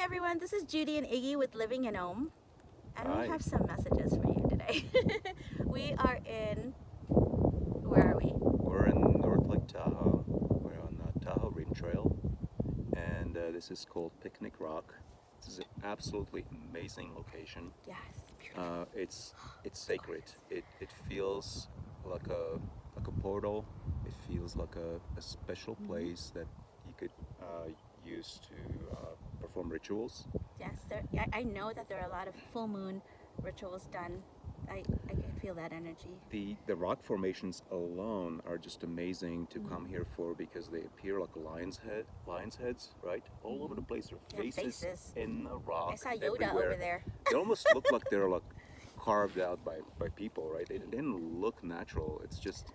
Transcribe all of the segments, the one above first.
everyone, this is Judy and Iggy with Living in Ohm, and Hi. we have some messages for you today. We are in, where are we? We're in North Lake Tahoe. We're on the Tahoe Rim Trail, and this is called Picnic Rock. This is an absolutely amazing location. Yes, beautiful. It's sacred. It feels like a portal. It feels like a special place that you could use to perform rituals. Yes, I know that there are a lot of full moon rituals done. I can feel that energy. The rock formations alone are just amazing to come here for because they appear like lions heads, right? All over the place. There are Yeah, faces faces. in the rock. I saw Yoda everywhere. over there. They almost look like they're like carved out by people, right? They didn't look natural. It's just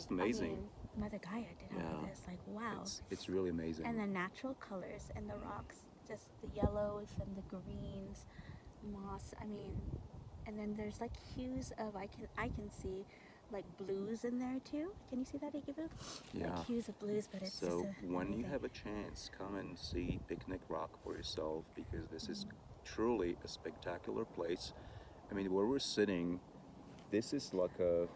amazing. I mean, Mother Gaia did all of this. Like, wow. It's really amazing. And the natural colors in the rocks, just the yellows and the greens, moss. I mean, and then there's like hues of I can see like blues in there too. Can you see that, Iggy? Yeah. Like hues of blues, but it's so just when you amazing. have a chance, come and see Picnic Rock for yourself because this is truly a spectacular place. I mean, where we're sitting, this is like a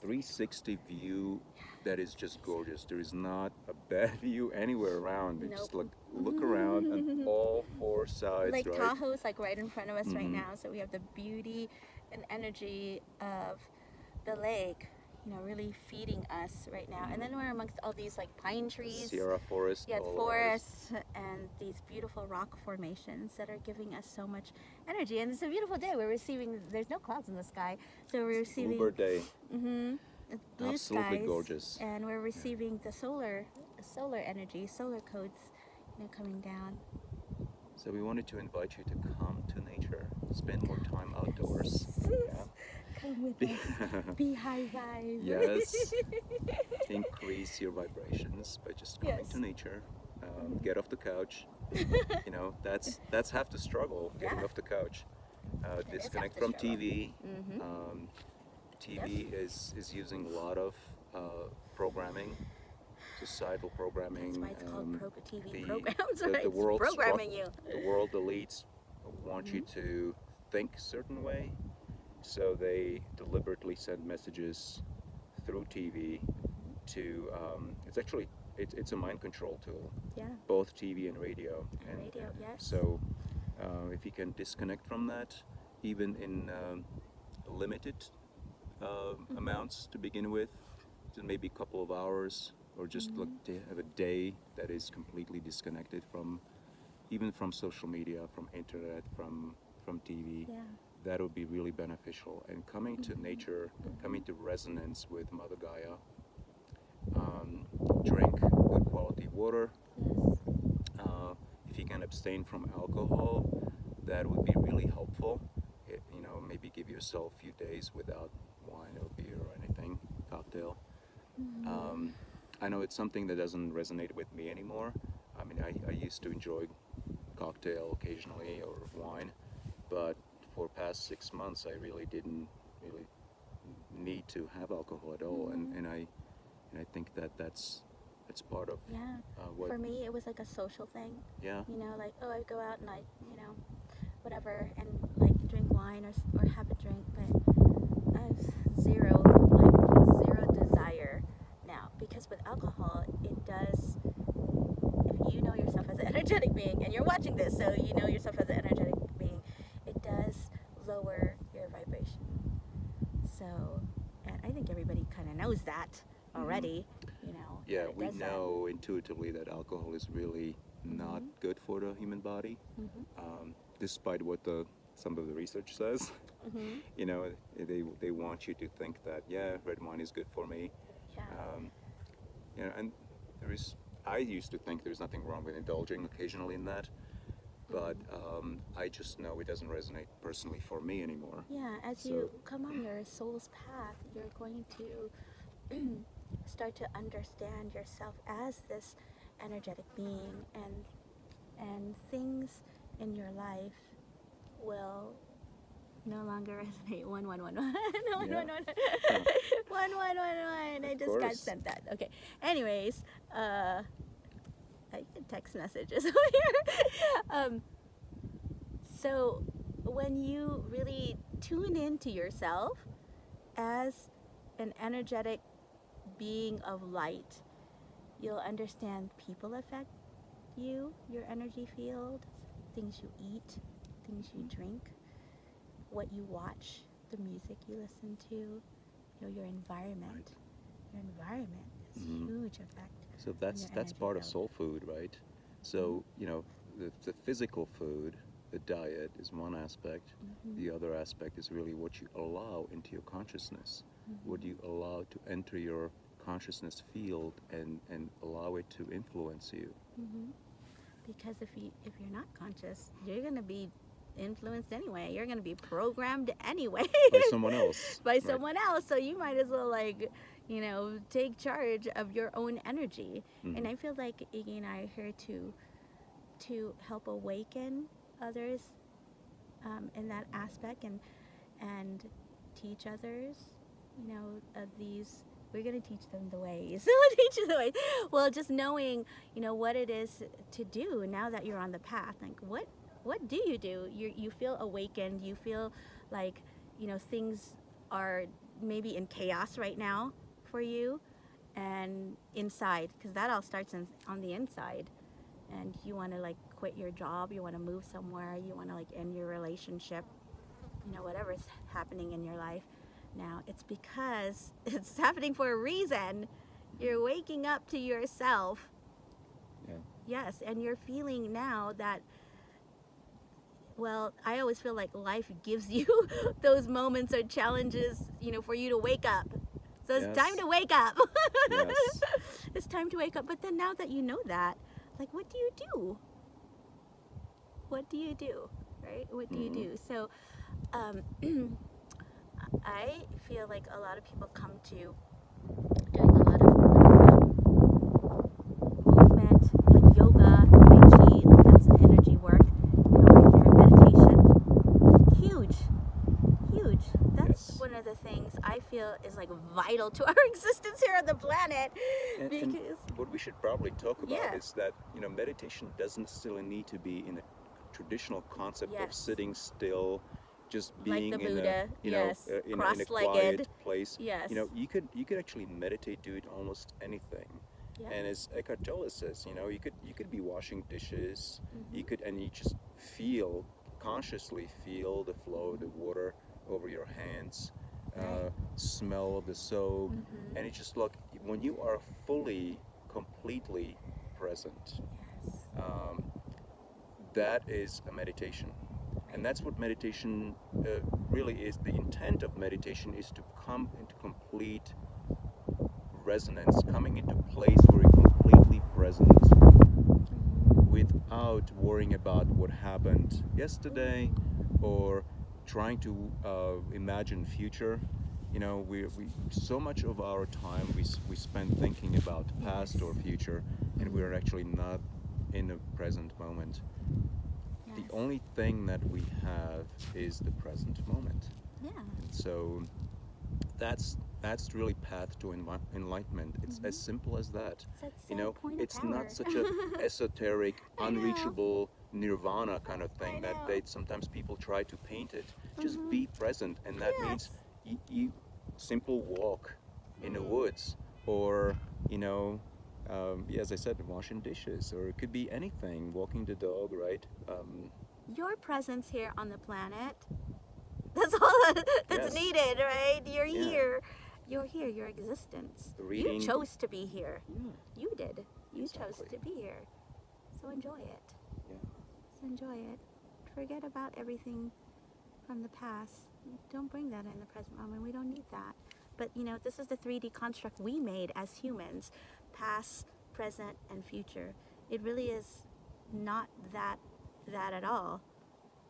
360 view that is just gorgeous. There is not a bad view anywhere around. You just look around on all four sides. Lake right? Tahoe is like right in front of us right now, so we have the beauty and energy of the lake, you know, really feeding us right now. And then we're amongst all these like pine trees. Sierra forest. Yes, all forests and these beautiful rock formations that are giving us so much energy. And it's a beautiful day. We're receiving, there's no clouds in the sky, so we're receiving Uber day. Blue Absolutely skies, gorgeous. and we're receiving the solar energy, solar codes, you know, coming down. So we wanted to invite you to come to nature, spend more time outdoors. Yeah. Come with us. Be high vibe. Yes. Increase your vibrations by just coming to nature. Get off the couch. You know, that's half the struggle, getting off the couch. Disconnect from TV. TV is using a lot of programming, societal programming. That's why it's called TV programs, the right? The world programming you. The world elites want you to think a certain way, so they deliberately send messages through TV to. It's a mind control tool. Yeah. Both TV and radio. And radio, yes. So if you can disconnect from that, even in limited amounts to begin with, to maybe a couple of hours, or just like to have a day that is completely disconnected from, even from social media, from internet, from TV. Yeah. That would be really beneficial. And coming to nature, coming to resonance with Mother Gaia. Drink good quality water. Yes. If you can abstain from alcohol, that would be really helpful. Maybe give yourself a few days without wine or beer or anything, cocktail. I know it's something that doesn't resonate with me anymore. I mean, I used to enjoy cocktail occasionally or wine, but for past 6 months I really didn't need to have alcohol at all, and I think that's part of what. For me, it was like a social thing. Yeah. You know, like, oh, I go out and I, you know, whatever, and like drink wine or have a drink, but I have zero desire now, because with alcohol, it does, if you know yourself as an energetic being, and you're watching this, so you know yourself as an energetic being, it does lower your vibration. So, and I think everybody kind of knows that already, you know. Yeah, we know intuitively that alcohol is really not good for the human body, despite what some of the research says. You know, they want you to think that, yeah, red wine is good for me. Yeah. And I used to think there's nothing wrong with indulging occasionally in that, but I just know it doesn't resonate personally for me anymore. Yeah, as you come on your soul's path, you're going to start to understand yourself as this energetic being, and things in your life will no longer resonate. 1111. No, Yeah. 1111. I just got sent that. Okay. Anyways, I get text messages over here. So when you really tune into yourself as an energetic being of light, you'll understand people affect you, your energy field, things you eat, things you drink, what you watch, the music you listen to, your environment. Right. Your environment has huge effect. So on that's your that's energy part of field. soul food, right? So the physical food, the diet is one aspect. The other aspect is really what you allow into your consciousness. What you allow to enter your consciousness field and allow it to influence you. Because if you're not conscious, you're gonna be influenced anyway. You're gonna be programmed anyway By someone else. by Right. someone else. So you might as well take charge of your own energy. And I feel like Iggy and I are here to help awaken others in that aspect and teach others. These. We're gonna teach them the ways. We'll teach you the ways. Well, just knowing, what it is to do now that you're on the path. Like, what do? You feel awakened. You feel like, things are maybe in chaos right now for you, and inside, because that all starts on the inside. And you want to quit your job. You want to move somewhere. You want to end your relationship. Whatever's happening in your life. Now, it's because it's happening for a reason. You're waking up to yourself. Yeah. Yes, and you're feeling now that, well, I always feel like life gives you those moments or challenges, for you to wake up. So it's time to wake up. Yes. It's time to wake up. But then now that you know that, what do you do? What do you do? Right? What do you do? So, I feel like a lot of people come to doing a lot of movement, like yoga, tai chi, that's the energy work, right there, meditation. Huge. That's one of the things I feel is vital to our existence here on the planet. And Because what we should probably talk about Yeah. is that meditation doesn't necessarily need to be in a traditional concept of Yes. sitting still, just Like being the in Buddha, a yes, in a cross-legged. quiet place. Yes. You could actually meditate, do it almost anything. Yeah. And as Eckhart Tolle says, you could be washing dishes, Mm-hmm. and you just consciously feel the flow of the water over your hands, Right. smell of the soap, Mm-hmm. and it's just when you are completely present, Yes. that is a meditation. And that's what meditation really is. The intent of meditation is to come into complete resonance, coming into a place where you're completely present without worrying about what happened yesterday or trying to imagine future. We so much of our time we spend thinking about past or future, and we're actually not in the present moment. Yes. The only thing that we have is the present moment. Yeah. And so that's really path to enlightenment. It's as simple as that. It's that point of It's power. not such a esoteric, I know. unreachable nirvana kind of thing that know. sometimes people try to paint it. Just be present, and that means you simple walk in the woods, or as I said, washing dishes, or it could be anything, walking the dog, right? Your presence here on the planet, that's all that's Yes. needed, right? You're Yeah. here. You're here, your existence. Reading. You chose to be here. Yeah. You did. You chose Exactly. to be here. So enjoy it. Yeah. So enjoy it. Forget about everything from the past. Don't bring that in the present moment. We don't need that. But this is the 3D construct we made as humans. Past, present, and future. It really is not that at all.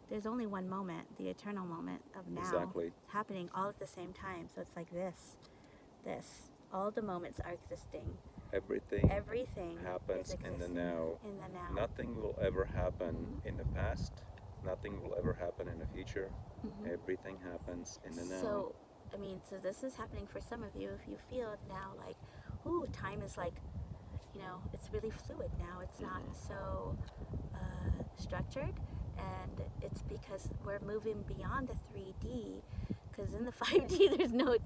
There's only one moment, the eternal moment of now. Exactly. Happening all at the same time. So it's like this. All the moments are existing. Everything is happens in the existing now. In the now. Nothing will ever happen in the past. Nothing will ever happen in the future. Everything happens in the now. So this is happening for some of you. If you feel now ooh, time is it's really fluid now. It's not so structured, and it's because we're moving beyond the 3D. Because in the 5D, there's no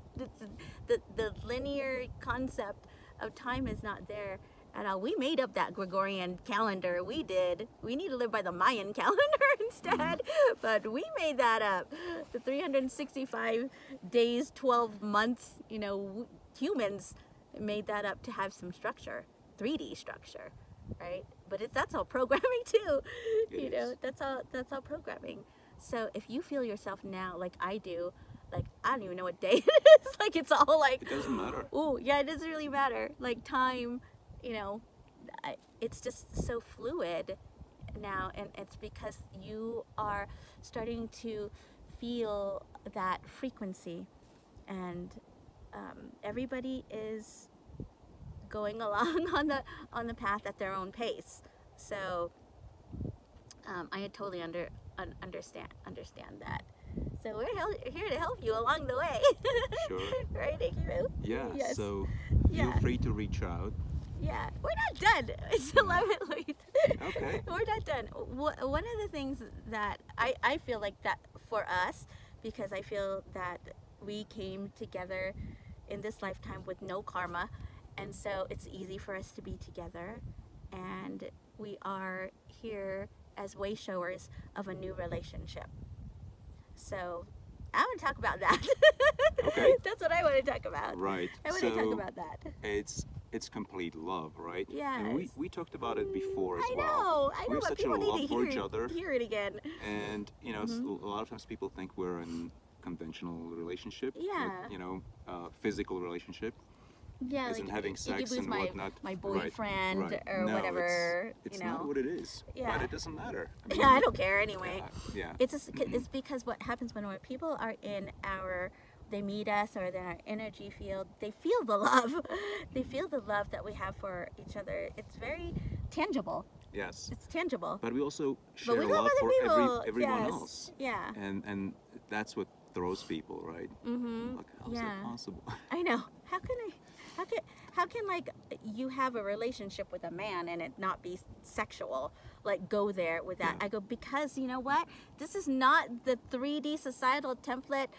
the linear concept of time is not there at all. We made up that Gregorian calendar. We did. We need to live by the Mayan calendar instead. But we made that up. The 365 days, 12 months. Humans made that up to have some structure, 3D structure, right? But that's all programming too. That's all programming. So if you feel yourself now like I do, like I don't even know what day it is. Like it's all like It doesn't matter. Oh yeah, it doesn't really matter. Like time, it's just so fluid now, and it's because you are starting to feel that frequency, and everybody is going along on the path at their own pace. So I totally understand that. So we're here to help you along the way. Sure. Right, Iggy? Yeah. Yes. So Yeah. feel free to reach out. Yeah, we're not done. It's 11 late. Okay. We're not done. One of the things that I feel like that for us, because I feel that we came together in this lifetime with no karma, and so it's easy for us to be together, and we are here as way showers of a new relationship. So I want to talk about that. Okay. That's what I want to talk about. Right. I want to talk about that. It's complete love, right? Yes. And we talked about it before as I well. know, We have but such a people love need to for each other. hear it again. And a lot of times people think we're in conventional relationship, Yeah. like, physical relationship, Yeah, as in having sex Iggy and my, whatnot. my boyfriend Right. or No, whatever. It's not what it is. Yeah. But it doesn't matter. I don't care anyway. Yeah. It's because what happens when people are in they meet us or they're in our energy field, they feel the love. They feel the love that we have for each other. It's very tangible. Yes. It's tangible. But we also But share we love love other for people. everyone Yes. else. Yeah. And that's what throws people, right? Mm-hmm. Like, how's that possible? I know. How can like you have a relationship with a man and it not be sexual? Like go there with that. Yeah. I go, because you know what? This is not the 3D societal template,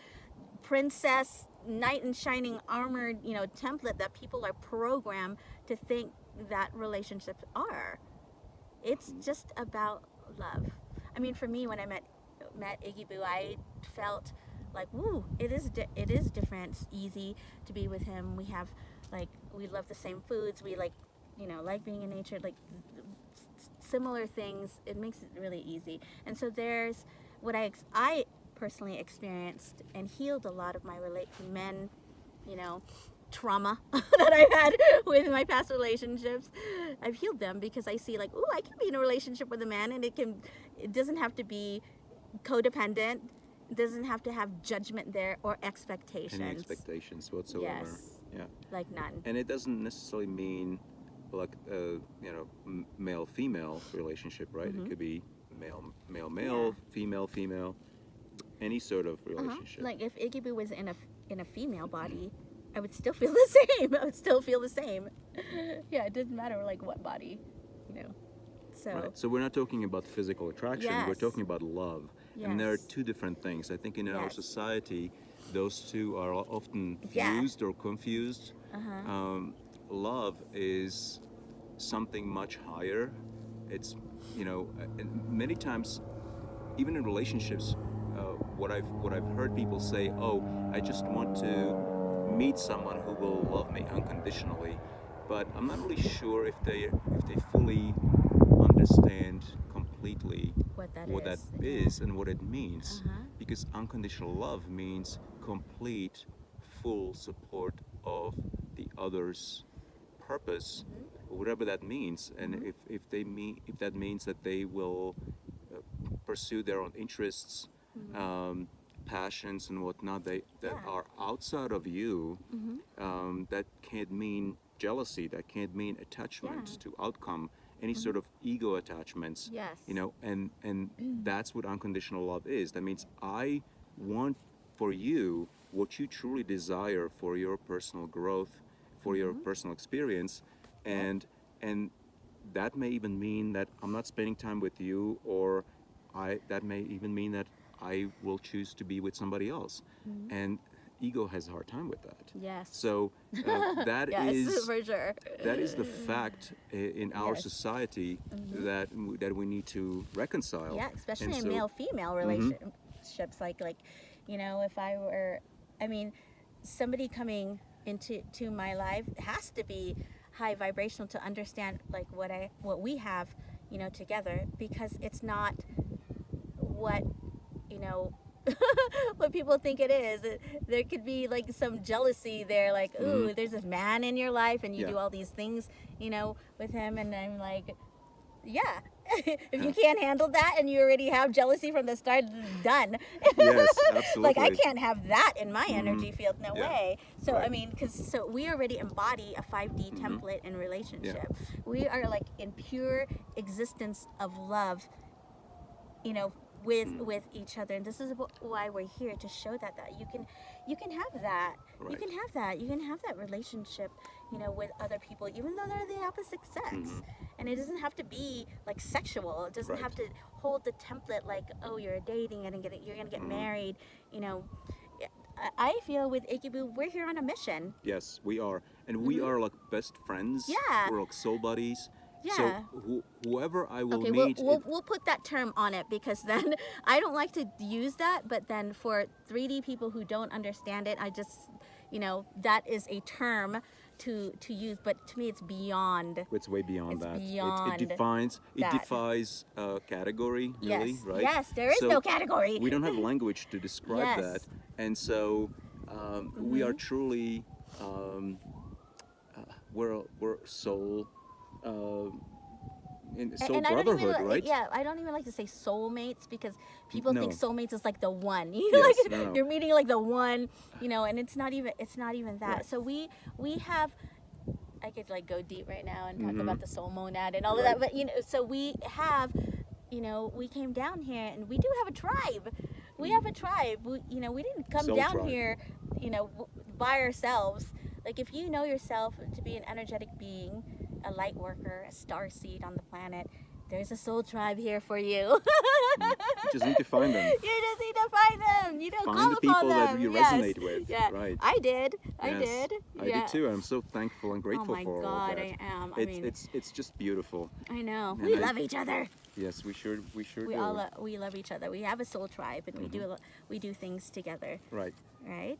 princess, knight in shining armored, template that people are programmed to think that relationships are. It's just about love. I mean, for me, when I met Iggy Boo, I felt like, woo, it is different. It's easy to be with him. We love the same foods. We like being in nature, like similar things. It makes it really easy. And so there's what I personally experienced and healed a lot of my men, trauma that I've had with my past relationships. I've healed them because I see like, ooh, I can be in a relationship with a man, and it doesn't have to be codependent. It doesn't have to have judgment there or expectations. Any expectations whatsoever. Yes. Yeah. Like none. And it doesn't necessarily mean like male-female relationship, right? Mm-hmm. It could be male, female, any sort of relationship. Like if Iggy Boo was in a female body, I would still feel the same. I would still feel the same. Yeah, it doesn't matter like what body, So. Right. So we're not talking about physical attraction. Yes. We're talking about love. Yes. And there are two different things. I think in our Yes. society, those two are often Yeah. fused or confused. Love is something much higher. It's, and many times, even in relationships, what I've heard people say, oh, I just want to meet someone who will love me unconditionally, but I'm not really sure if they fully understand completely What that is and what it means. Uh-huh. Because unconditional love means complete, full support of the other's purpose, whatever that means. And if that means that they will pursue their own interests, passions and whatnot that are outside of you, that can't mean jealousy, that can't mean attachment to outcome, any sort of ego attachments. Yes. And that's what unconditional love is. That means I want for you what you truly desire for your personal growth, for your personal experience, and and that may even mean that I'm not spending time with you, or that may even mean that I will choose to be with somebody else. And ego has a hard time with that. Yes. So that yes, is for sure. that is the fact in our Yes. society that we need to reconcile. Yeah, especially And in so- male-female relationships. Like, you know, if I were, I mean, somebody coming into my life has to be high vibrational to understand like what we have, you know, together, because it's not what, you know, what people think it is. There could be like some jealousy there, like, ooh, there's this man in your life and you Yeah. do all these things, you know, with him, and I'm like, yeah. If you can't handle that and you already have jealousy from the start, done. Yes, absolutely. Like, I can't have that in my energy field, no Yeah. way. So Right. I mean, so we already embody a 5D template in relationship. We are like in pure existence of love, you know, with each other, and this is why we're here, to show that you can have that. You Right. can have that. You can have that relationship, you know, with other people, even though they're the opposite sex. And it doesn't have to be like sexual. It doesn't Right. have to hold the template like, oh, you're dating and you're gonna get married. You know, I feel with Ikibu, we're here on a mission. Yes, we are, and we are like best friends. Yeah. We're like soul buddies. Yeah. So whoever I will Okay, meet, we'll put that term on it, because then I don't like to use that, but then for 3D people who don't understand it, I just, you know, that is a term to use, but to me it's beyond. it's way beyond It's that. beyond it that. defies category, really, Yes, right? yes, there is So no category. We don't have language to describe Yes. that, and so we are truly we're soul. In soul and I don't brotherhood, even, right? Yeah, I don't even like to say soulmates, because people think No. soulmates is like the one. You know, Yes, like no. you're meeting like the one, you know, and it's not even that. Right. So we have, I could like go deep right now and talk about the soul monad and all of Right. that, but you know, so we have, you know, we came down here and we do have a tribe. We have a tribe. You know, we didn't come Soul down tribe. here, you know, by ourselves. Like, if you know yourself to be an energetic being, a light worker, a star seed on the planet, there's a soul tribe here for you. You just need to find them. You just need to find them. You know, Find call the upon people that them. you Yes. resonate with. Yeah, Right. I did. I Yes, did. I Yeah. did too. I'm so thankful and grateful Oh my for all God, of that. I am. It's just beautiful. I know. And We I- love each other. Yes, we sure We do. all we love each other. We have a soul tribe, and we do things together, Right. right?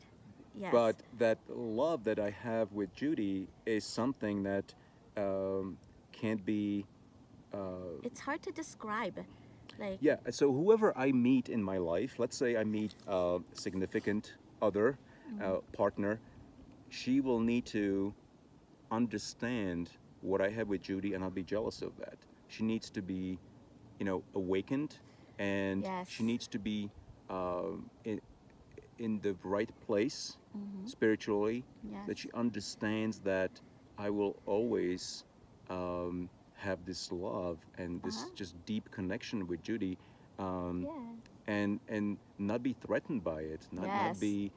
Yes. But that love that I have with Judy is something that can't be. It's hard to describe. Like, Yeah. So whoever I meet in my life, let's say I meet a significant other, partner, she will need to understand what I have with Judy, and I'll be jealous of that. She needs to be, you know, awakened, and Yes. she needs to be in the right place spiritually. Yes. That she understands that I will always have this love and this just deep connection with Judy, yeah. and not be threatened by it, not Yes. be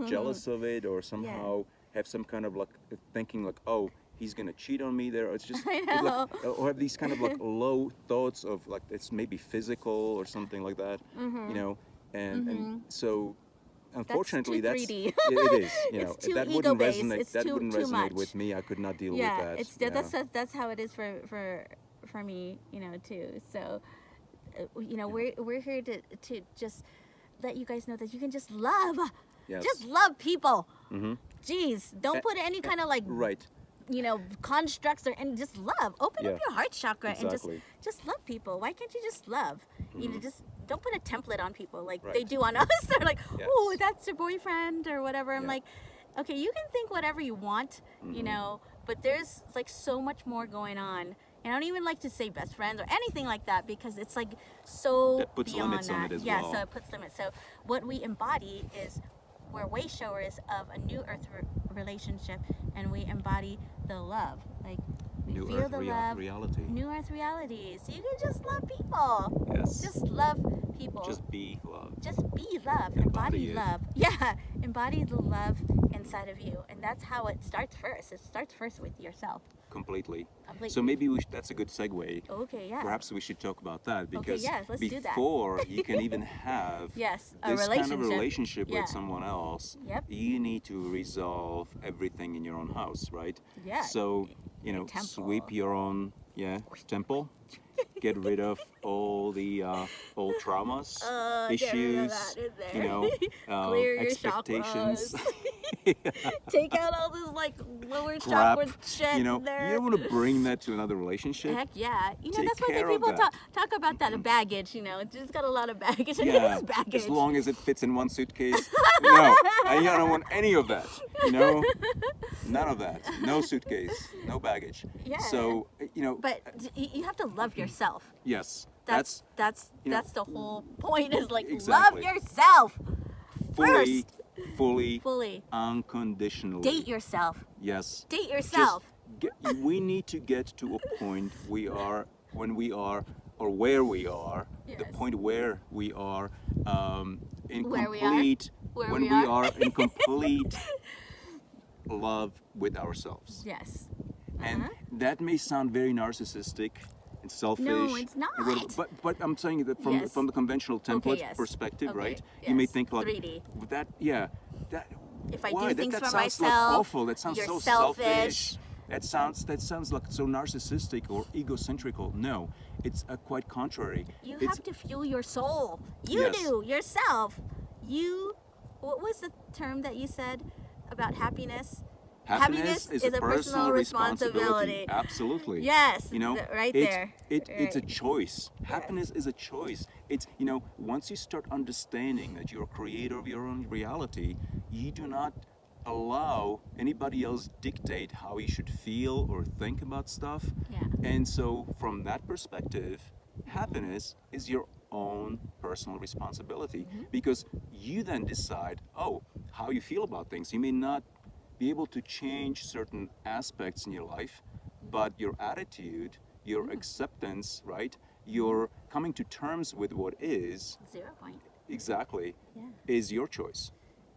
jealous of it, or somehow have some kind of like thinking like, oh, he's gonna cheat on me there. Or it's just I like, know. or have these kind of like low thoughts of like it's maybe physical or something like that, you know, and so. Unfortunately, too 3D. it is. You know, It's too that wouldn't ego-based. resonate. It's That too- wouldn't too resonate much. with me. I could not deal Yeah, with that. it's that's how it is for me, you know, too. So, you know, we're here to just let you guys know that you can just love, Yes. just love people. Mhm. Jeez, don't put any kind of like, Right. you know, constructs and just love. Open up Yeah. your heart chakra Exactly. and just love people. Why can't you just love? You know, just don't put a template on people like they Right. do on us. They're like, Yes. oh, that's your boyfriend or whatever. I'm Yeah. like, okay, you can think whatever you want, you know, but there's like so much more going on. And I don't even like to say best friends or anything like that, because it's like so That puts beyond limits that. on it as Yeah, well. so it puts limits. So what we embody is we're way showers of a new earth relationship, and we embody the love. Like, we New feel Earth the love. reality. New earth reality. So you can just love people. Yes. Just love people Just be love. just be love, Embody embody it. love. Yeah, embody the love inside of you, and that's how it starts first. It starts first with yourself. Completely. Completely. So maybe that's a good segue. Okay, yeah. Perhaps we should talk about that because yes, let's do that. before you can even have Yes, a this kind of relationship. relationship Yeah. with someone else, Yep. you need to resolve everything in your own house, right? Yeah. So, temple. sweep your own temple. Get rid of all the old traumas, Get rid of issues, that in there. Clear your expectations. Take out all this like lower Crap. chakra shit You in there. don't want to bring that to another relationship. Heck yeah. Take That's why care of people that. talk about that baggage, It's just got a lot of baggage. And Yeah, it is baggage. as long as it fits in one suitcase. No, I don't want any of that. None of that. No suitcase, no baggage. Yeah. So, But you have to love yourself. yes, That's you know, the whole point. Is like exactly. love yourself fully, first. fully, unconditionally. Date yourself. Yes. Date yourself. We need to get to a point when we are, or where we are, the Yes. point where we are in Where we are? complete, Where when we we are? are in complete love with ourselves. Yes. And that may sound very narcissistic and selfish. No, it's not. But I'm saying that Yes. from the conventional template yes. perspective, Okay, right? You may yes. think like 3D. that. If I why? do things that for sounds myself, like awful. That sounds you're so selfish. selfish. That sounds like so narcissistic or egocentrical. No, it's quite contrary. You It's- have to fuel your soul. You Yes. do yourself. What was the term that you said about happiness? Happiness is a personal responsibility. Absolutely. Yes, right It's there. a Right. choice. Happiness is a choice. It's once you start understanding that you're a creator of your own reality, you do not allow anybody else dictate how you should feel or think about stuff. Yeah. And so from that perspective, happiness is your own personal responsibility because you then decide, how you feel about things. You may not be able to change certain aspects in your life, but your attitude, your acceptance, right? Your coming to terms with what is 0 point. exactly Yeah. is your choice.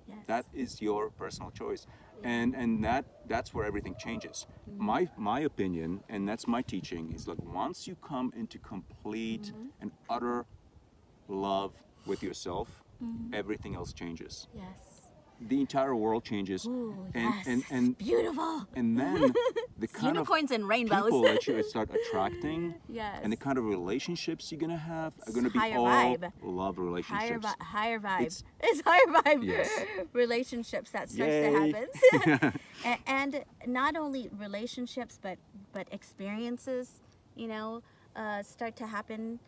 Yes. That is your personal choice. And that's where everything changes. My opinion, and that's my teaching, is like once you come into complete and utter love with yourself, everything else changes. Yes. The entire world changes. Ooh, and yes. Beautiful. and then the kind of Unicorns and rainbows. people that you start attracting Yes. and the kind of relationships you're gonna have are gonna be Higher all vibe. love relationships. Higher vibe. It's- It's higher vibe Yes. relationships that starts Yay. to happen. and not only relationships, but experiences, start to happen,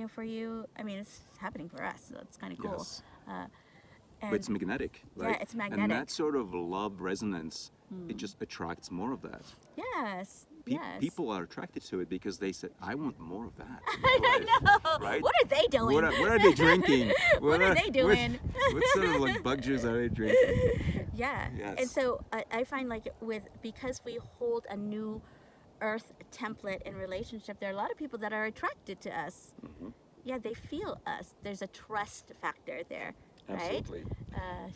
for you. I mean, it's happening for us, so it's kind of cool. Yes. And But it's magnetic, right? Yeah, it's And magnetic. that sort of love resonance, it just attracts more of that. yes, yes. People are attracted to it because they said, "I want more of that." in I my life," know. Right? What are they doing? What are they drinking? What are they doing? What sort of like bug juice are they drinking? Yeah. Yes. And so I find like because we hold a new earth template in relationship, there are a lot of people that are attracted to us. Yeah, they feel us. There's a trust factor there, right? Absolutely.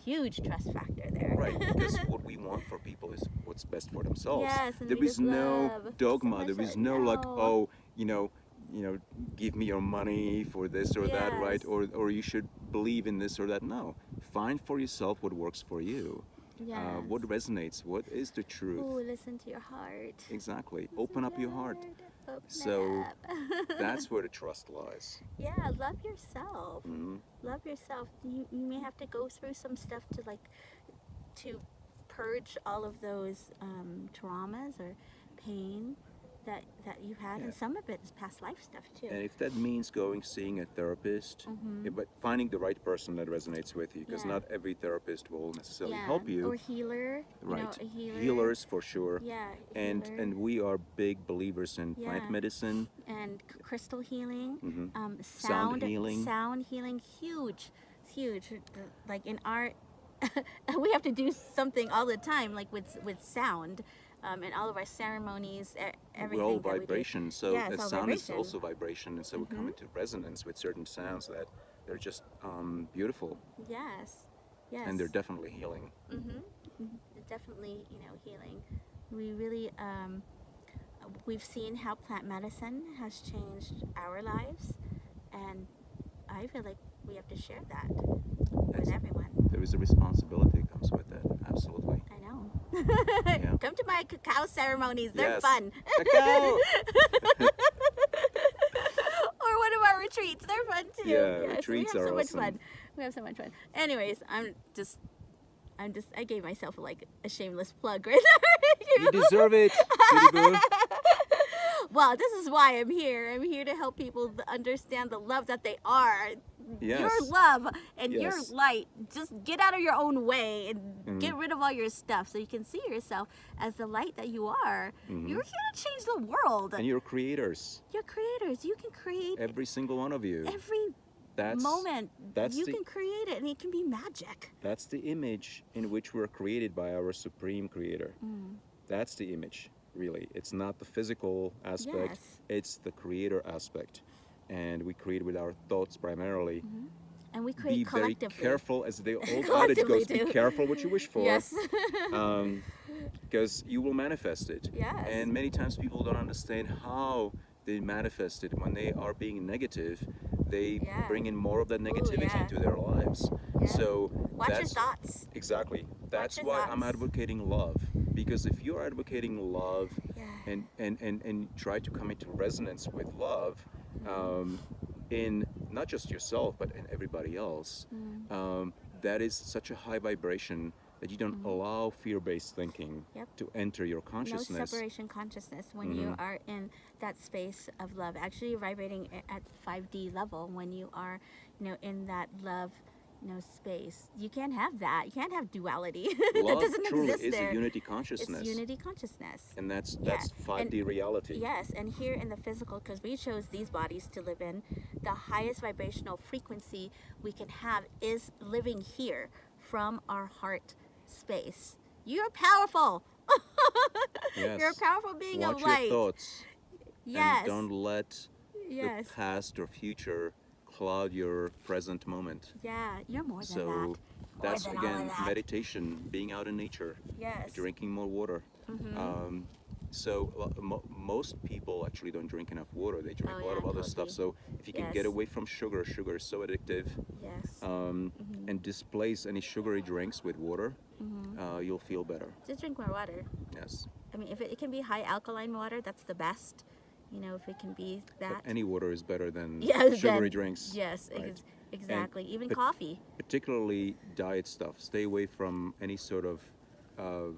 Huge trust factor there. Right, because what we want for people is what's best for themselves. Yes, and there we is just no love dogma. so There much is right no like, now. give me your money for this or that, right? Yes. Or you should believe in this or that. No, find for yourself what works for you. Yes. What resonates? What is the truth? Ooh, listen to your heart. Exactly. Open up your heart. Open So up. that's where the trust lies. Yeah, love yourself. Mhm. Love yourself. You may have to go through some stuff to purge all of those traumas or pain that you had, and Yeah. some of it is past life stuff too. And if that means seeing a therapist, but finding the right person that resonates with you, because Yeah. not every therapist will necessarily Yeah, help you. or healer. Right. A healer. Healers for sure. Yeah. And healer. and we are big believers in Yeah. plant medicine. And crystal healing, Mhm. sound healing. sound healing, huge. Like in art, we have to do something all the time, like with sound, in all of our ceremonies, everything. We're all that we do. vibration, so Yeah, it's all sound is vibration. also vibration, and so we come into resonance with certain sounds that they're just beautiful, Yes. Yes. and they're definitely healing. Definitely, healing. We really, we've seen how plant medicine has changed our lives, and I feel like we have to share that with That's- everyone. There is a responsibility that comes with that. Absolutely. I know. Yeah. Come to my cacao ceremonies. They're Yes. fun. Cacao! Or one of our retreats. They're fun too. Yeah, Yes, retreats we have are so much awesome. fun. We have so much fun. Anyways, I gave myself like a shameless plug right there. You deserve it, Judy Boo. Well, this is why I'm here. I'm here to help people understand the love that they are. Yes. Your love and your Yes. light. Just get out of your own way and Mhm. get rid of all your stuff so you can see yourself as the light that you are. Mhm. You're here to change the world. And you're creators. You're creators. You can create Every single one of you. every That's moment. that's You the- can create it and it can be magic. That's the image in which we're created by our supreme creator. That's the image, really. It's not the physical aspect, Yes. it's the creator aspect. And we create with our thoughts primarily. And we Be create very collectively. careful, as the old adage Collectively goes, be too. careful what you wish for. Yes. Because you will manifest it. Yes. And many times people don't understand how they manifest it. When they are being negative, they Yeah. bring in more of that negativity yeah. into their lives. Yeah. So Watch your that's thoughts. exactly. That's your why I'm thoughts. advocating love. Because if you're advocating love Yeah. and try to come into resonance with love, in not just yourself but in everybody else, that is such a high vibration that you don't allow fear-based thinking Yep. to enter your No consciousness. separation consciousness when you are in that space of love. Actually, you're vibrating at 5D level when you are, in that love, space. You can't have that. You can't have duality. that Love doesn't truly exist is there. a unity consciousness, It's unity consciousness. and that's Yeah. 5D reality. Yes, and here in the physical, because we chose these bodies to live in, the highest vibrational frequency we can have is living here from our heart space. You're powerful. Yes. You're a powerful being Watch of your light. thoughts, Yes. and don't let Yes. the past or future cloud your present moment. Yeah, you're more than So that. that's than all of again that. meditation, being out in nature, Yes. drinking more water. So most people actually don't drink enough water. They drink Oh, a lot yeah, of other stuff. totally. So if you can Yes. get away from sugar, sugar is so addictive, Yes. and displace any sugary drinks with water, you'll feel better. Just drink more water. Yes. I mean, if it can be high alkaline water, that's the best. If it can be that. But any water is better than Yeah, sugary then- drinks. Yes, right? exactly. Even but- coffee. Particularly diet stuff. Stay away from any sort of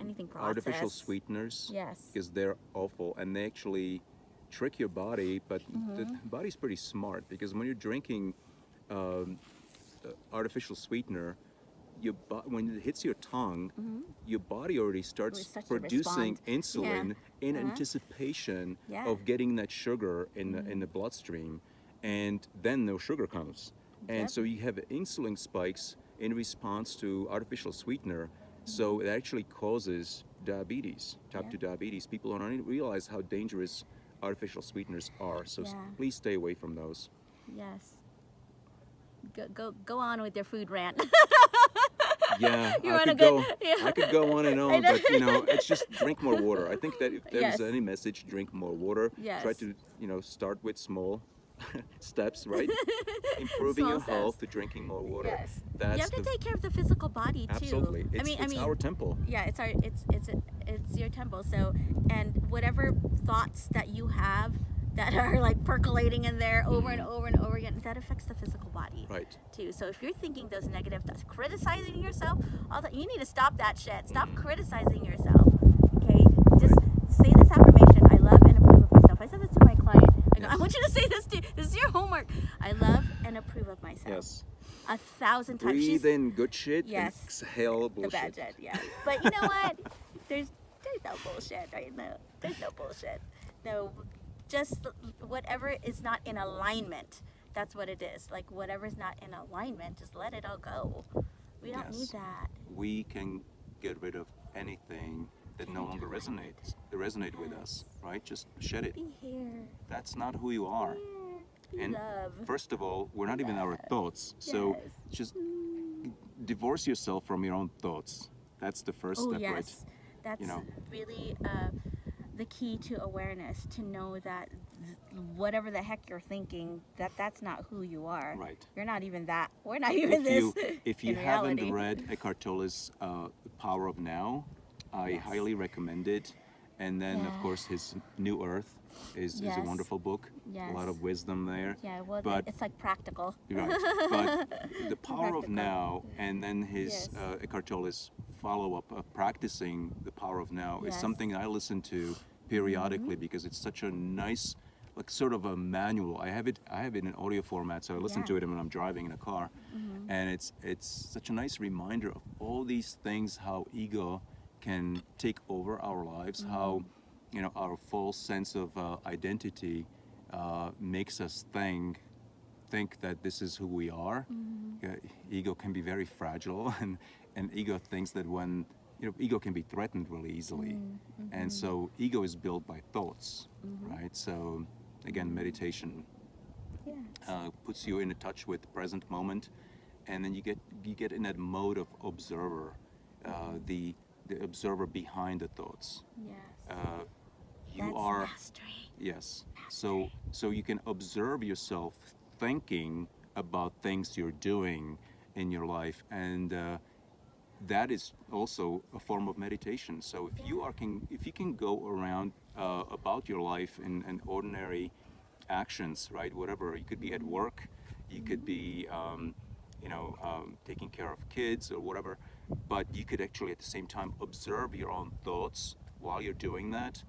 Anything artificial processed. sweeteners. Yes. Because they're awful and they actually trick your body. But the body's pretty smart, because when you're drinking artificial sweetener, when it hits your tongue, your body already starts starts to producing respond. insulin in Uh-huh. anticipation Yeah. of getting that sugar in the bloodstream, and then no sugar comes, and Yep. so you have insulin spikes in response to artificial sweetener. So it actually causes diabetes, type Yeah. 2 diabetes. People don't realize how dangerous artificial sweeteners are. So Yeah. please stay away from those. Yes. Go on with your food rant. Yeah, You're I on a could good- go. yeah. I could go on and I on, know. but it's just drink more water. I think that if there's Yes. any message, drink more water. Yes. Try to start with small steps, right? Improving Small your steps. health to drinking more water. Yes. That's You have to the take care of the physical body too. absolutely. It's, I it's mean, our temple. yeah, it's your temple. So, and whatever thoughts that you have that are like percolating in there over and over and over again, that affects the physical body Right. too. So if you're thinking those negative thoughts, criticizing yourself, all that, you need to stop that shit. Stop criticizing yourself. Okay, just say this affirmation: I love and approve of myself. I said this to my client. I go, I Yes. want you to say this too. This is your homework. I love and approve of myself. Yes. 1,000 times. Breathe in good shit Yes. and exhale The bullshit. bad shit, yeah. But you know what? There's no bullshit right now. There's no bullshit. No, just whatever is not in alignment. That's what it is. Like whatever's not in alignment, just let it all go. We don't need Yes. that. We can get rid of anything that no longer resonate with us, right? Just shed it. Be here. That's not who you are. And Love. first of all, we're not even our thoughts. So Yes. just divorce yourself from your own thoughts. That's the first Oh step, yes, right? that's You know, really the key to awareness. To know that whatever the heck you're thinking, that's not who you are. right. You're not even that. We're not even If you in haven't reality. read Eckhart Tolle's The Power of Now, I Yes. highly recommend it. And then, of Yeah. course, his New Earth is a Yes. wonderful book. Yes. A lot of wisdom there. Yeah, well, But it's like practical. right, but The Power of Practical. Now, and then his Yes. Eckhart Tolle's follow-up of practicing The Power of Now is Yes. Mm-hmm. something I listen to periodically because it's such a nice, like sort of a manual. I have it in audio format, so I listen to Yeah. it when I'm driving in a car, and it's such a nice reminder of all these things, how ego can take over our lives, how our false sense of identity makes us think that this is who we are. Ego can be very fragile, and ego thinks that when ego can be threatened really easily, and so ego is built by thoughts, right? So again, meditation Yeah. puts you in a touch with the present moment, and then you get in that mode of observer, the observer behind the thoughts. Yes. You That's are mastery. Yes. So you can observe yourself thinking about things you're doing in your life, and that is also a form of meditation. So if you can go around about your life in ordinary actions, right? Whatever, you could be at work, you could be taking care of kids or whatever, but you could actually at the same time observe your own thoughts while you're doing that.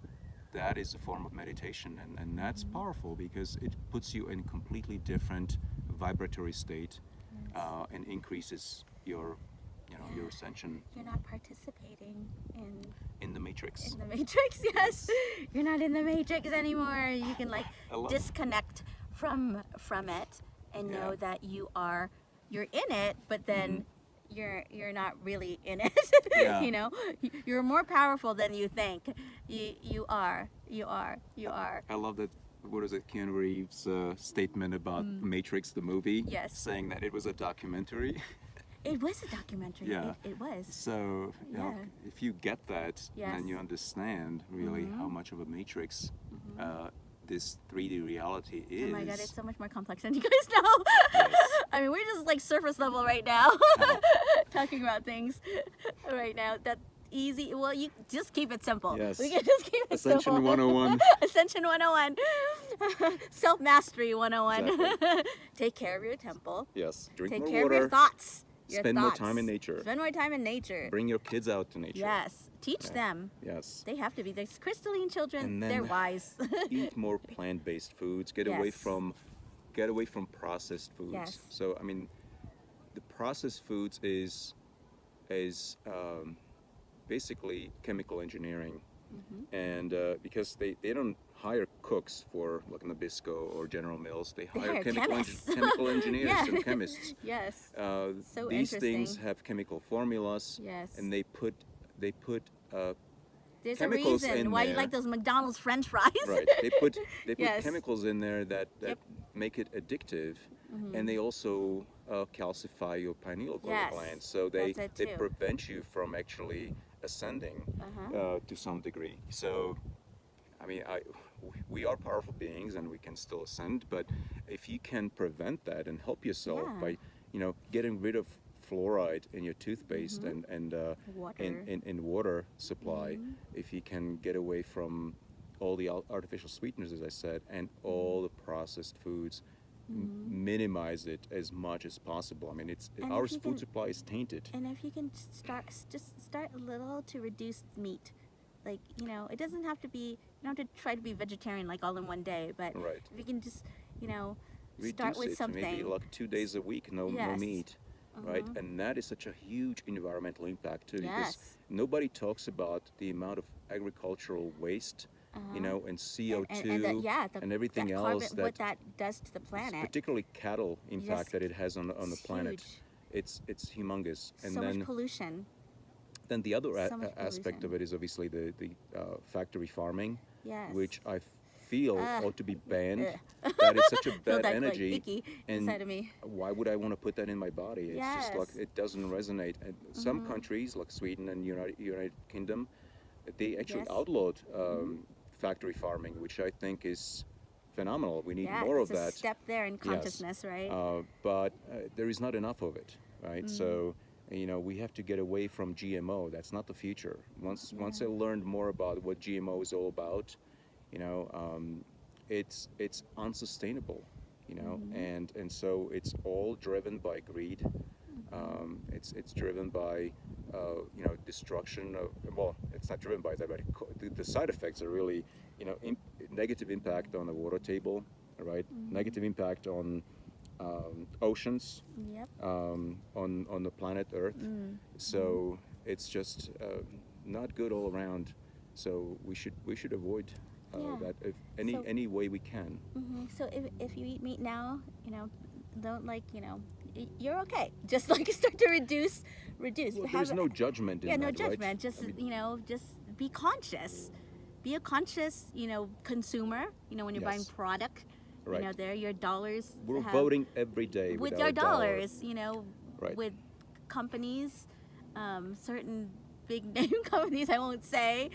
That is a form of meditation, and that's powerful because it puts you in a completely different vibratory state, and increases your ascension You're not participating in the matrix. in the matrix. Yes. You're not in the matrix anymore. You can like I love- disconnect from it and know Yeah. that you're in it, but then you're not really in it. Yeah. You know, you're more powerful than you think. You are. I love that. What is it, Keanu Reeves' statement about Matrix, the movie? Yes. Saying that it was a documentary. It was a documentary. Yeah. It was. So, Yeah. if you get that, Yes. then you understand really how much of a matrix this 3D reality is. Oh my god, it's so much more complex than you guys know. Yes. I mean, we're just like surface level right now, talking about things right now. That's easy. Well, you just keep it simple. Yes. We can just keep it Ascension simple. 101. Ascension 101. Self mastery 101. Exactly. Take care of your temple. Yes. Drink Take more care water. of your thoughts. Spend more time in nature. Spend more time in nature. Bring your kids out to nature. Yes. Teach Yeah. them. Yes. They have to be. They're crystalline children. And then They're wise. Eat more plant-based foods. Get away Yes. from processed foods. Yes. So I mean, the processed foods is basically chemical engineering, and because they don't hire cooks for like Nabisco or General Mills, they hire hire chemists. chemical engineers Yeah. and chemists. Yes. So These things interesting. have chemical formulas, Yes. and they put There's chemicals a reason in why you there. like those McDonald's French fries. right. They put Yes. chemicals in there that Yep. make it addictive, and they also calcify your pineal Yes. gland, so they That's it they too. prevent you from actually ascending to some degree. So, I mean, we are powerful beings and we can still ascend, but if you can prevent that and help yourself Yeah. by getting rid of fluoride in your toothpaste and Water. in water supply, if you can get away from all the artificial sweeteners, as I said, and all the processed foods, minimize it as much as possible. I mean, And our if you food can- supply is tainted. And if you can start a little to reduce meat, like it doesn't have to be. You don't have to try to be vegetarian like all in one day, but Right. if you can just start Reduce with it something. maybe like 2 days a week, no Yes. meat, right? And that is such a huge environmental impact too, because Yes. nobody talks about the amount of agricultural waste, and CO2 and everything that else carbon, what that does to the planet. particularly cattle impact Yes. that it has on the It's planet. huge. It's humongous. And So then much pollution. then the other so much aspect of pollution. it is obviously the factory farming, Yes. which I feel Ah, ought to be banned. ugh. That is such a Feel bad that energy. like icky And inside of me. why would I want to put that in my body? It's just like Yes. it doesn't resonate. And some countries, like Sweden and United Kingdom, they actually Yes. outlawed factory farming, which I think is phenomenal. We need Yeah, more of it's a that. step there in Yes. consciousness, right? But there is not enough of it, right? So, we have to get away from GMO. That's not the future. Once I learned more about what GMO is all about, you know, it's unsustainable, and so it's all driven by greed. It's driven by destruction of, well, it's not driven by that, but the side effects are really, negative impact on the water table, right? Negative impact on oceans, Yep. on the planet Earth. So it's just not good all around. So we should avoid Yeah. that if any way we can. So if you eat meat now, don't you're okay. Just like start to reduce. Well, there's no judgment in Yeah, that, no right? judgment. Just I mean, just be conscious. Be a conscious, consumer. When you're buying Yes. product, Right. there your dollars. We're have, voting every day with with your our dollar. dollars. Right. With companies, certain big name companies. I won't say.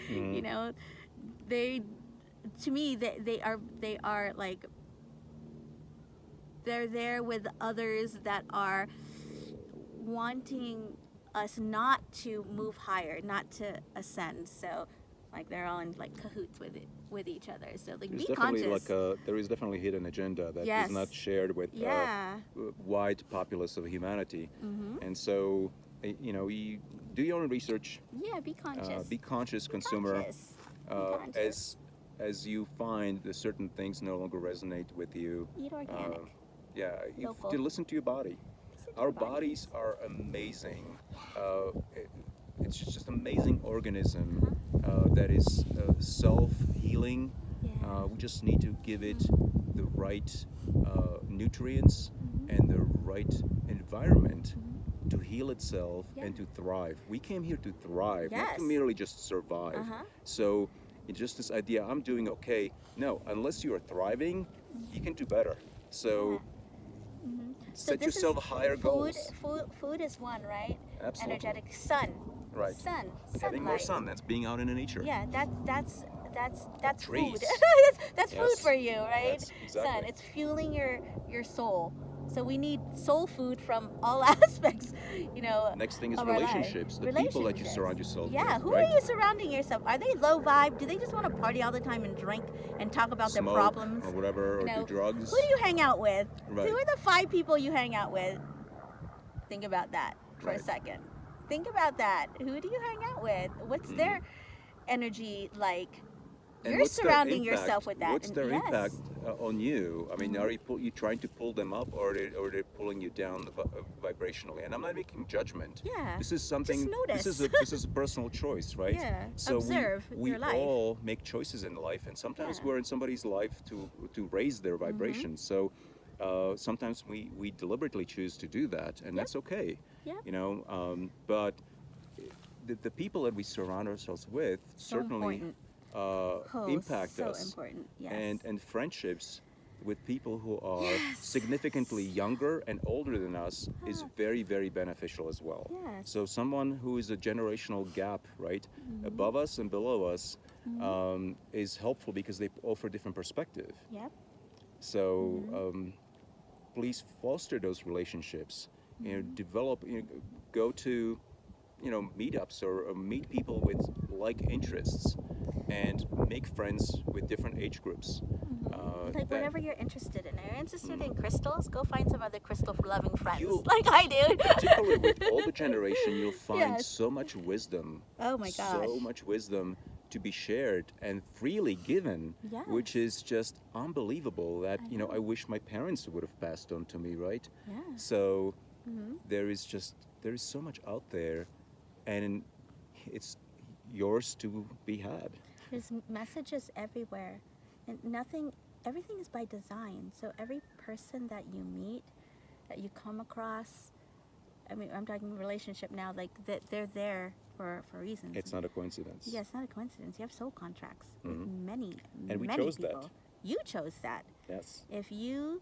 They, to me, they are like. They're there with others that are wanting us not to move higher, not to ascend. So, like they're all in like cahoots with each other. So like There's be definitely conscious. there is definitely a hidden agenda that Yes. is not shared with Yeah. wide populace of humanity. And so, you do your own research. Yeah, be conscious. Be conscious consumer. Conscious. Be conscious. As you find that certain things no longer resonate with you. Eat organic. You Local. to listen to your body. Listen to Our your body. bodies are amazing. It's just amazing organism that is self-healing. Yeah. We just need to give it the right nutrients and the right environment to heal itself and to thrive. We came here to thrive, not Yes. to merely just survive. So it's just this idea, I'm doing okay. No, unless you are thriving, you can do better. So set this yourself is higher goals. Food is one, right? Absolutely. Energetic. Sun. Right. Sun. Having more Sunlight. sun, that's being out in the nature. Yeah, that's Trees. food. that's food Yes. for you, right? That's exactly. Sun. It's fueling your soul. So we need soul food from all aspects, Next thing is of our life. relationships. The people that you surround yourself Yeah, with. who right? are you surrounding yourself? Are they low vibe? Do they just want to party all the time and drink and talk about Smoke their problems? or whatever, or do drugs. Who do you hang out with? Right. Who are the 5 people you hang out with? Think about that for a Right. second. Think about that. Who do you hang out with? What's their energy like? And You're what's their surrounding impact? yourself with that. What's and their yes. impact on you? I mean, are you trying to pull them up, or they're pulling you down vibrationally? And I'm not making judgment. Yeah. This is something. Just notice. This is a personal choice, right? Yeah. So Observe we your life. all make choices in life, and sometimes Yeah. we're in somebody's life to raise their vibration. So sometimes we deliberately choose to do that, and that's okay. Yep. But the people that we surround ourselves with So certainly important. impact so us. important. Yes. And friendships with people who are Yes. significantly younger and older than us is very, very beneficial as well. Yes. So someone who is a generational gap, right, above us and below us, is helpful because they offer different perspective. Yep. So please foster those relationships. Develop. Go to meetups or meet people with like interests, and make friends with different age groups. Like whatever you're interested in. Are you interested in crystals? Go find some other crystal-loving friends, You'll- like I do. Particularly with older generation, you'll find Yes. so much wisdom. Oh my gosh. So much wisdom to be shared and freely given, Yes. which is just unbelievable. That I wish my parents would have passed on to me, right? Yeah. So there is so much out there, and it's yours to be had. There's messages everywhere, and everything is by design. So every person that you meet, that you come across, I mean, I'm talking relationship now, like that they're there for reasons. It's not a coincidence. Yeah, it's not a coincidence. You have soul contracts with many, And we many chose that. people. You chose that. Yes. If you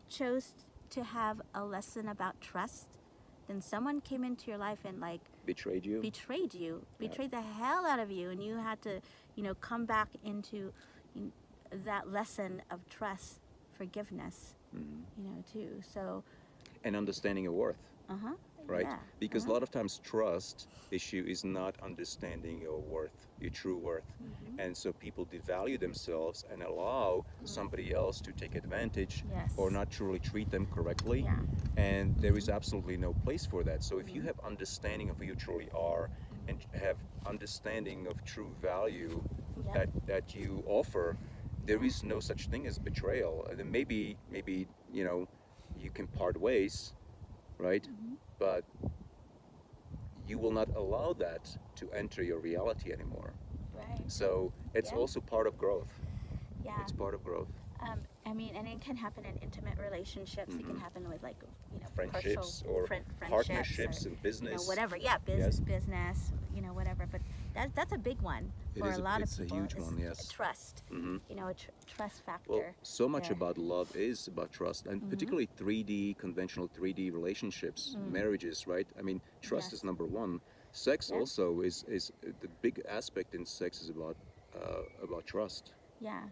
chose to have a lesson about trust, then someone came into your life and like Betrayed you. betrayed the hell out of you, and you had to, come back into that lesson of trust, forgiveness, too. So, And understanding your worth. Right? Yeah. Because a lot of times trust issue is not understanding your worth, your true worth. And so people devalue themselves and allow somebody else to take advantage Yes. or not truly treat them correctly. Yeah. And there is absolutely no place for that. So if you have understanding of who you truly are and have understanding of true value Yep. that you offer, there is no such thing as betrayal. And then maybe you can part ways, right? But you will not allow that to enter your reality anymore. Right. So it's Yeah. also part of growth. Yeah. It's part of growth. I mean, and it can happen in intimate relationships. It can happen with Friendships personal or friendships partnerships or, in business. whatever. Yeah, Yes. business, whatever. But that's a big one It for is a lot it's of people. a huge one, yes. Trust. A trust factor. Well, so much there. about love is about trust, and particularly 3D, conventional 3D relationships, marriages, right? I mean, trust Yes. is number one. Sex Yeah. also is the big aspect in sex is about trust. Yeah.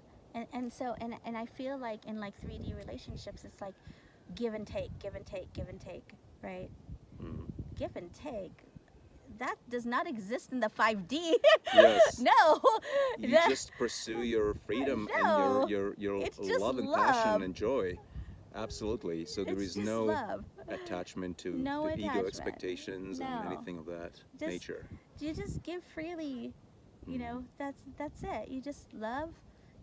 And so and I feel like in like 3D relationships, it's like give and take, right? Give and take. That does not exist in the 5D. Yes. No. You That- just pursue your freedom No. and your It's just love and love. passion and joy. Absolutely. So there It's is just no love. attachment to No ego attachment. expectations No. and anything of that Just- nature. You just give freely. That's it. You just love.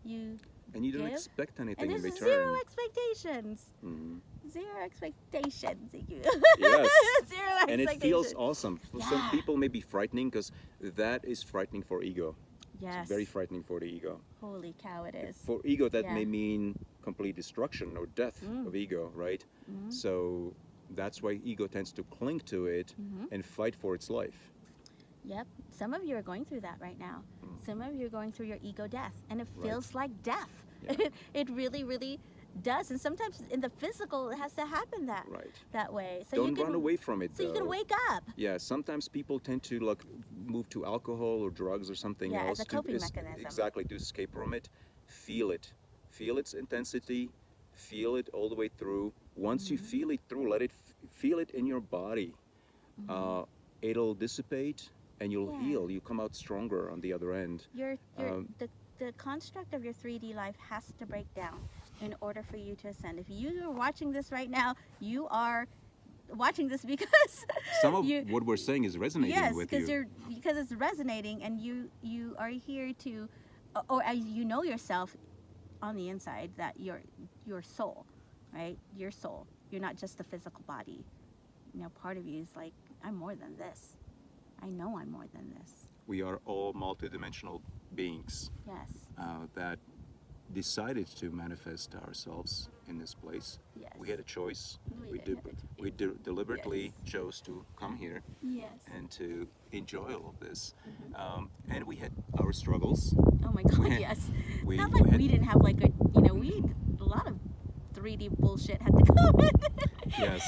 You And you don't give, expect and anything in there's return. zero expectations. Mhm. Zero expectations. Yes. Zero expectations. And it feels awesome. For some Yeah. people may be frightening because that is frightening for ego. Yes. It's very frightening for the ego. Holy cow, it is. For ego, that Yeah. may mean complete destruction or death of ego, right? So that's why ego tends to cling to it and fight for its life. Yep. Some of you are going through that right now. Some of you are going through your ego death, and it Right. feels like death. Yeah. It really, really does. And sometimes in the physical, it has to happen Right. that way. So Don't you can, run away from it, So you can though. wake up. Yeah, sometimes people tend to move to alcohol or drugs or something Yeah, else as a coping mechanism. exactly to escape from it. Feel it, feel its intensity, feel it all the way through. Once you feel it through, let it feel it in your body. It'll dissipate and you'll Yeah. heal. You come out stronger on the other end. The construct of your 3D life has to break down in order for you to ascend. If you are watching this right now, you are watching this because Some of you, what we're saying is resonating yes, with because you. because it's resonating, and you are here to, or you know yourself on the inside that your soul, right? Your soul. You're not just the physical body. Part of you is like, I'm more than this. I know I'm more than this. We are all multidimensional beings Yes. that decided to manifest ourselves in this place. Yes. We had a choice. We did have a choice. We deliberately chose to come here Yes. and to enjoy all of this. And we had our struggles. Oh my God, yes. We- It's not like we had- we didn't have like a lot of 3D bullshit had to come in. Yes.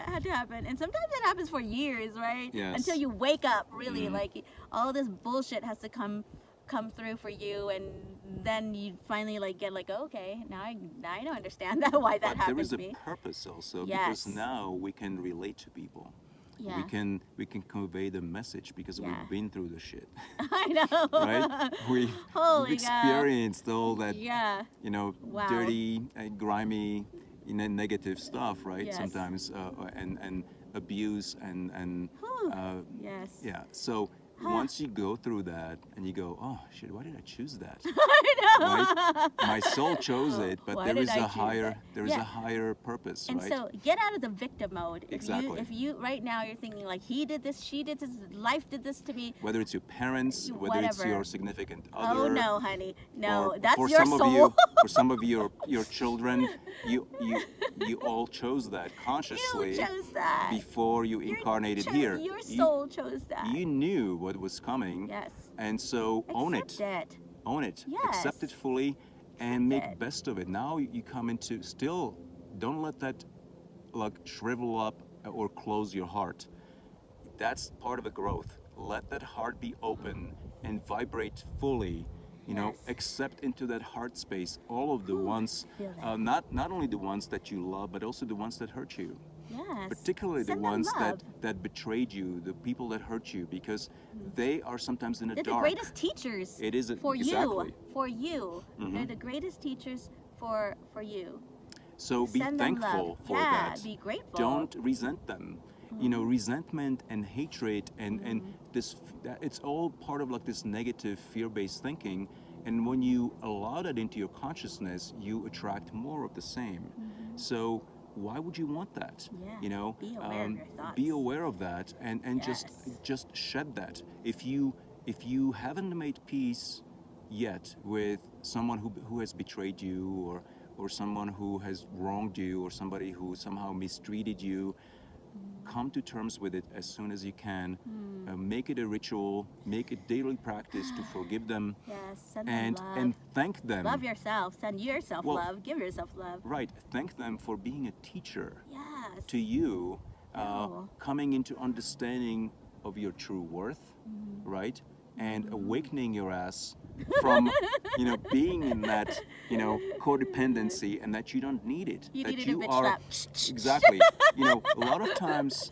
had to happen. And sometimes it happens for years, right? Yes. Until you wake up, really. Like, all this bullshit has to come through for you, and then you finally get okay, now I don't understand why that But there happened is to a me. purpose also Yes. because now we can relate to people. Yeah. We can convey the message because Yeah. we've been through the shit, I know. right? We've Holy cow. experienced all that, Yeah. Wow. dirty, grimy, negative stuff, right? Yes. Sometimes, and abuse and Whew. Yes. yeah. So once you go through that and you go, oh shit, why did I choose that? I know. Right? My soul chose it, but Why there did is I a choose higher it? there is Yeah. a higher purpose, And right? so get out of the victim mode. Exactly. If you right now you're thinking like he did this, she did this, life did this to me. Whether it's your parents, whether it's Whatever. your significant other. Oh no, honey. No, or that's for your some soul. Of you, for some of your children, you all chose that consciously You chose that. before you incarnated here. Your soul chose that. You knew what was coming, Yes. and so own it. Accept it. Own it. Yes. Accept it fully, and make it. best of it. Now you come into, still don't let that like shrivel up or close your heart. That's part of the growth. Let that heart be open and vibrate fully. You know, Yes. accept into that heart space all of the ones, feel that. not only the ones that you love, but also the ones that hurt you. Yes. Particularly Send the them ones love. that betrayed you, the people that hurt you, because they are sometimes in the They're dark. the greatest teachers. It is for exactly. you. For you. Mhm. They're the greatest teachers for you. So be Send them thankful love. for Yeah, that. be grateful. Don't resent them. You know, resentment and hatred and this, it's all part of like this negative fear-based thinking. And when you allow that into your consciousness, you attract more of the same. So why would you want that? Yeah. You know, Be aware of your thoughts. be aware of that, and Yes. just shed that. If you haven't made peace yet with someone who has betrayed you, or someone who has wronged you, or somebody who somehow mistreated you, come to terms with it as soon as you can. Make it a ritual, make it daily practice to forgive them, Yes. Send and them love. and thank them. Love yourself. Send yourself Well, love. Give yourself love. Right, thank them for being a teacher Yes. to you, No. coming into understanding of your true worth, right, and awakening your ass from, you know, being in that, you know, codependency, and that you don't need it. You that needed a you bitch are slap. exactly. You know, a lot of times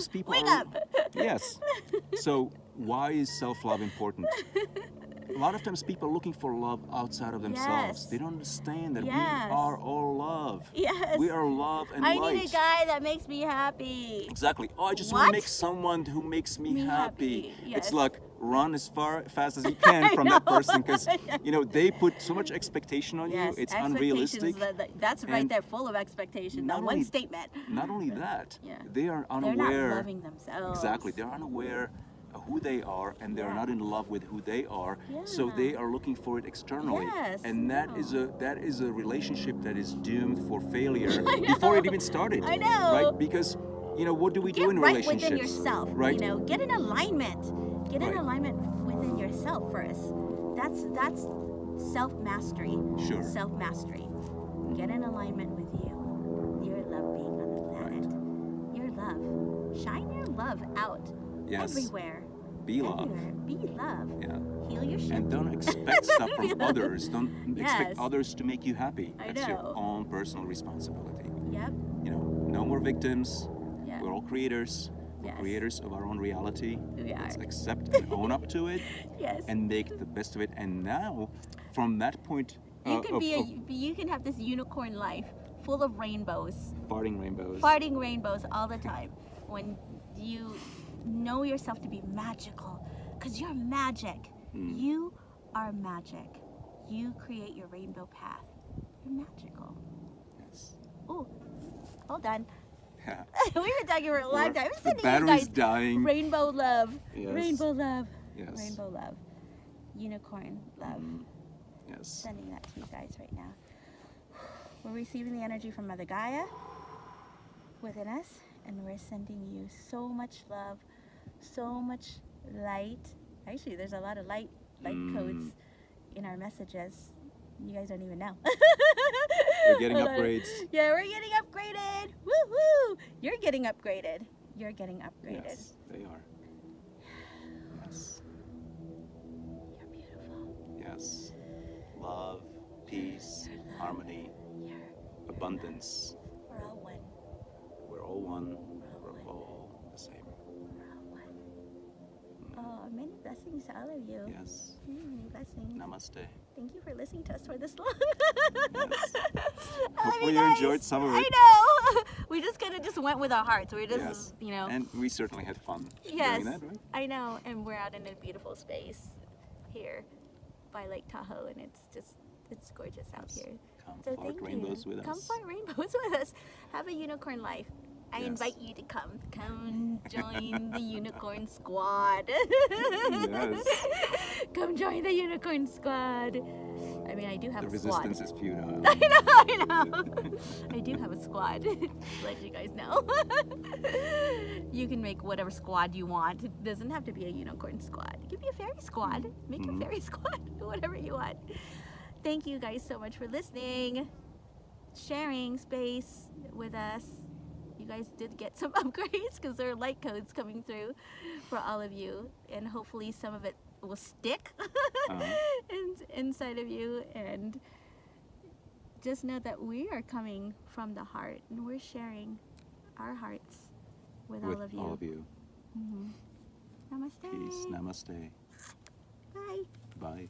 people Wake are. up. Yes. So why is self-love important? A lot of times people are looking for love outside of themselves. Yes. They don't understand that Yes. we are all love. Yes. We are love and I light. need a guy that makes me happy. Exactly. Oh, I just want What? to make someone who makes me happy. Yes. It's like run as fast as you can from that person, because you know they put so much expectation on Yes. you. It's Expectations, unrealistic. That's right And there, full of expectation. not Not one only- statement. Not only that, Yeah. they are They're unaware. not loving themselves. Exactly. They're unaware of who they are, and they're Yeah. not in love with who they are. So they Yeah. are looking for it externally. Yes, And that is no. a relationship that is doomed for failure before it even started. I know. Right? Because you know, what do we Get do in right relationships? within yourself. Right? You know, get in alignment. Get in Right. alignment within yourself first. That's self mastery. Sure. Self mastery. Get in alignment with you. Your love being on the planet. Your love. Shine your love out. Yes. Everywhere. Be love. Everywhere. Be love. Yeah. Heal your shit. And don't expect stuff Be from love. others. Don't expect Yes. others to make you happy. I That's your know. own personal responsibility. Yep. You know, no more victims. Yeah. We're all creators. We're Yes. creators of our own reality. We are. Let's accept and own up to it, Yes. and make the best of it. And now, from that point You can of you can have this unicorn life full of rainbows. farting rainbows. Farting rainbows all the time. When you know yourself to be magical, because you're magic. You are magic. You create your rainbow path. You're magical. Yes. Oh, hold on. Yeah. We've been talking for a long time. I'm The sending you battery's guys dying. rainbow love. Yes. Rainbow love. Yes. Rainbow love. Unicorn love. Yes. Sending that to you guys right now. We're receiving the energy from Mother Gaia within us, and we're sending you so much love, so much light. Actually, there's a lot of light codes in our messages. You guys don't even know. We're getting A lot of- upgrades. Yeah, we're getting upgraded. Woo-hoo! You're getting upgraded. You're getting upgraded. Yes, they are. Yes. You're beautiful. Yes. Love, peace, harmony, You're, abundance. we're all one. We're all one. We're We're all the same. We're all one. Oh, many blessings to all of you. Yes. Many blessings. Namaste. Thank you for listening to us for this long. Yes. I love Hopefully you guys. enjoyed some of it. I know. We just kind of just went with our hearts. We just, Yes. you know. And we certainly had fun Yes, doing that, right? I know. And we're out in a beautiful space here by Lake Tahoe, and it's gorgeous out Yes. here. Come So fart thank rainbows you. with Come us. fart rainbows with us. Have a unicorn life. I Yes. invite you to come. Come join the unicorn squad. Yes. Come join the unicorn squad. I mean, I do have The a squad. resistance is futile. I know. I do have a squad. Just let you guys know. You can make whatever squad you want. It doesn't have to be a unicorn squad. It can be a fairy squad. Make your fairy squad. Do whatever you want. thank you guys so much for listening, sharing space with us. You guys did get some upgrades because there are light codes coming through for all of you, and hopefully some of it will stick inside of you. And just know that we are coming from the heart, and we're sharing our hearts with all of you. All of you. Mm-hmm. Namaste. Peace. Namaste. Bye. Bye.